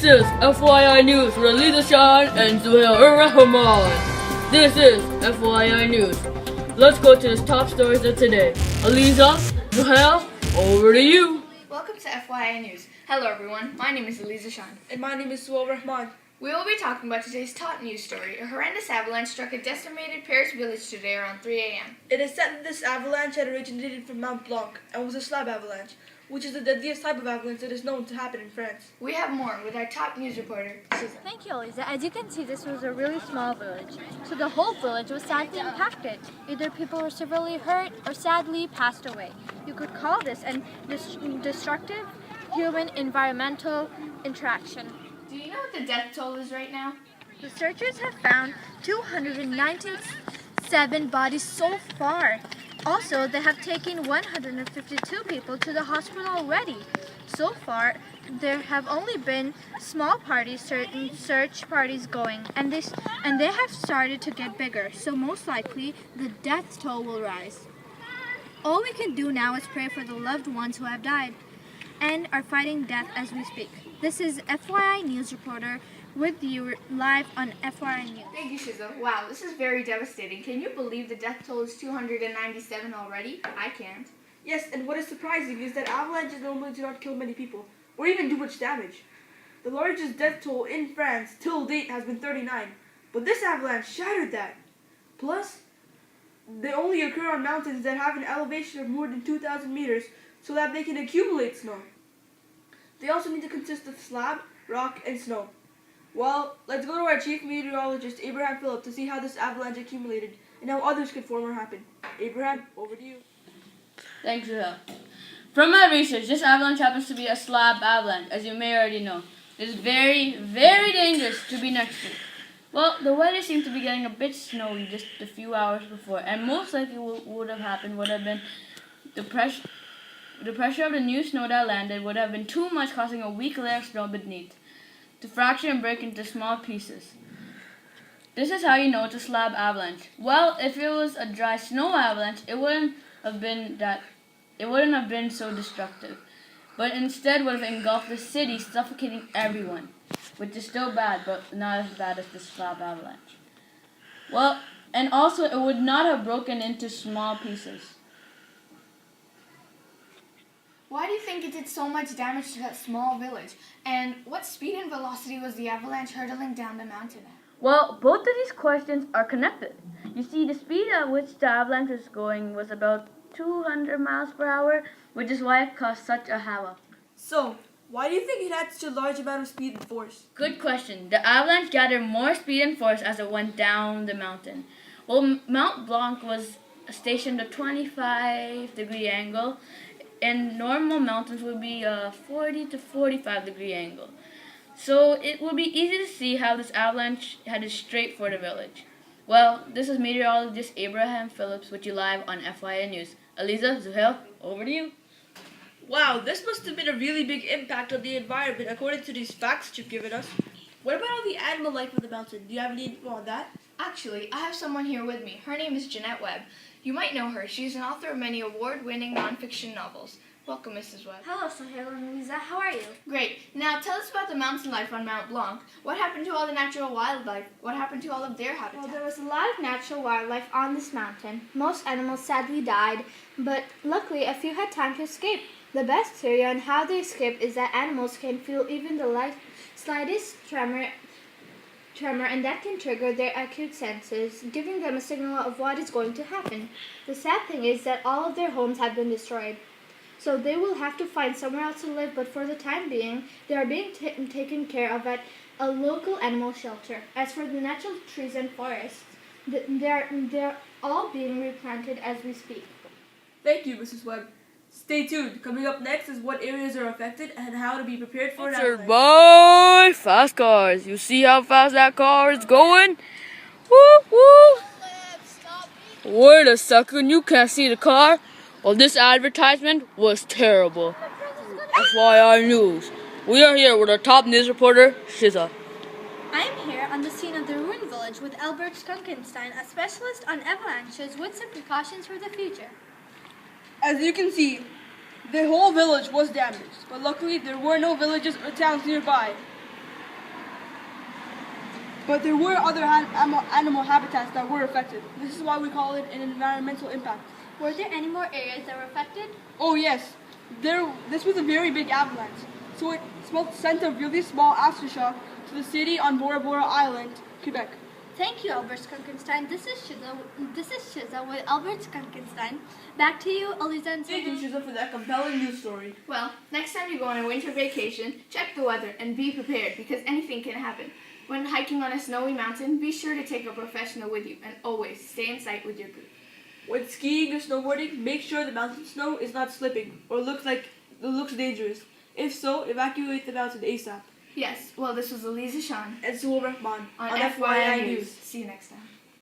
is FYI News with Aliza Shan and Zuhail Rahman. This is FYI News. Let's go to the top stories of today. Aliza, Zuhail, over to you. Welcome to FYI News. Hello everyone, my name is Aliza Shan. And my name is Zuhail Rahman. We will be talking about today's top news story. A horrendous avalanche struck a decimated Paris village today around 3 a.m. It is said that this avalanche had originated from Mount Blanc and was a slab avalanche, which is the deadliest type of avalanche that is known to happen in France. We have more with our top news reporter, Susan. Thank you, Eliza. As you can see, this was a really small village, so the whole village was sadly impacted. Either people were severely hurt or sadly passed away. You could call this a destructive human-environmental interaction. Do you know what the death toll is right now? The searchers have found 297 bodies so far. Also, they have taken 152 people to the hospital already. So far, there have only been small parties, certain search parties going, and they have started to get bigger. So most likely, the death toll will rise. All we can do now is pray for the loved ones who have died and are fighting death as we speak. This is FYI News reporter with you live on FYI News. Thank you, Shiza. Wow, this is very devastating. Can you believe the death toll is 297 already? I can't. Yes, and what is surprising is that avalanches normally do not kill many people, or even do much damage. The largest death toll in France till date has been 39, but this avalanche shattered that. Plus, they only occur on mountains that have an elevation of more than 2,000 meters so that they can accumulate snow. They also need to consist of slab, rock, and snow. Well, let's go to our chief meteorologist, Abraham Phillip, to see how this avalanche accumulated and how others could form or happen. Abraham, over to you. Thanks, Zuhail. From my research, this avalanche happens to be a slab avalanche, as you may already know. It is very, very dangerous to be next to. Well, the weather seemed to be getting a bit snowy just a few hours before, and most likely what would have happened would have been the pressure of the new snow that landed would have been too much, causing a weak layer of snow beneath to fracture and break into small pieces. This is how you know it's a slab avalanche. Well, if it was a dry snow avalanche, it wouldn't have been so destructive, but instead would have engulfed the city, suffocating everyone, which is still bad, but not as bad as the slab avalanche. Well, and also it would not have broken into small pieces. Why do you think it did so much damage to that small village? And what speed and velocity was the avalanche hurtling down the mountain at? Well, both of these questions are connected. You see, the speed at which the avalanche was going was about 200 miles per hour, which is why it caused such a havoc. So, why do you think it had such a large amount of speed and force? Good question. The avalanche gathered more speed and force as it went down the mountain. Well, Mount Blanc was stationed at a 25-degree angle, and normal mountains would be a 40 to 45-degree angle. So it would be easy to see how this avalanche headed straight for the village. Well, this is meteorologist Abraham Phillips with you live on FYI News. Aliza, Zuhail, over to you. Wow, this must have been a really big impact on the environment according to these facts that you've given us. What about all the animal life of the mountain? Do you have any info on that? Actually, I have someone here with me. Her name is Jeanette Webb. You might know her. She's an author of many award-winning nonfiction novels. Welcome, Mrs. Webb. Hello, Zuhail and Eliza. How are you? Great. Now tell us about the mountain life on Mount Blanc. What happened to all the natural wildlife? What happened to all of their habitat? Well, there was a lot of natural wildlife on this mountain. Most animals sadly died, but luckily a few had time to escape. The best theory on how they escaped is that animals can feel even the slightest tremor, and that can trigger their acute senses, giving them a signal of what is going to happen. The sad thing is that all of their homes have been destroyed, so they will have to find somewhere else to live, but for the time being, they are being taken care of at a local animal shelter. As for the natural trees and forests, they're all being replanted as we speak. Thank you, Mrs. Webb. Stay tuned. Coming up next is what areas are affected and how to be prepared for an avalanche. Boy, fast cars. You see how fast that car is going? Woo, woo. Wait a second, you can't see the car? Well, this advertisement was terrible. FYI News. We are here with our top news reporter, Shiza. I am here on the scene of the ruined village with Albert Skunkenstein, a specialist on avalanches with some precautions for the future. As you can see, the whole village was damaged, but luckily there were no villages or towns nearby. But there were other animal habitats that were affected. This is why we call it an environmental impact. Were there any more areas that were affected? Oh yes, this was a very big avalanche. So it sent a really small aftershock to the city on Bora Bora Island, Quebec. Thank you, Albert Skunkenstein. This is Shiza with Albert Skunkenstein. Back to you, Eliza and Thank you, Susan. Shiza, for that compelling news story. Well, next time you go on a winter vacation, check the weather and be prepared because anything can happen. When hiking on a snowy mountain, be sure to take a professional with you and always stay in sight with your group. When skiing or snowboarding, make sure the mountain snow is not slipping or looks dangerous. If so, evacuate the mountain ASAP. Yes, well, this was Eliza Sean And Sewell Rahman on FYI News. See you next time.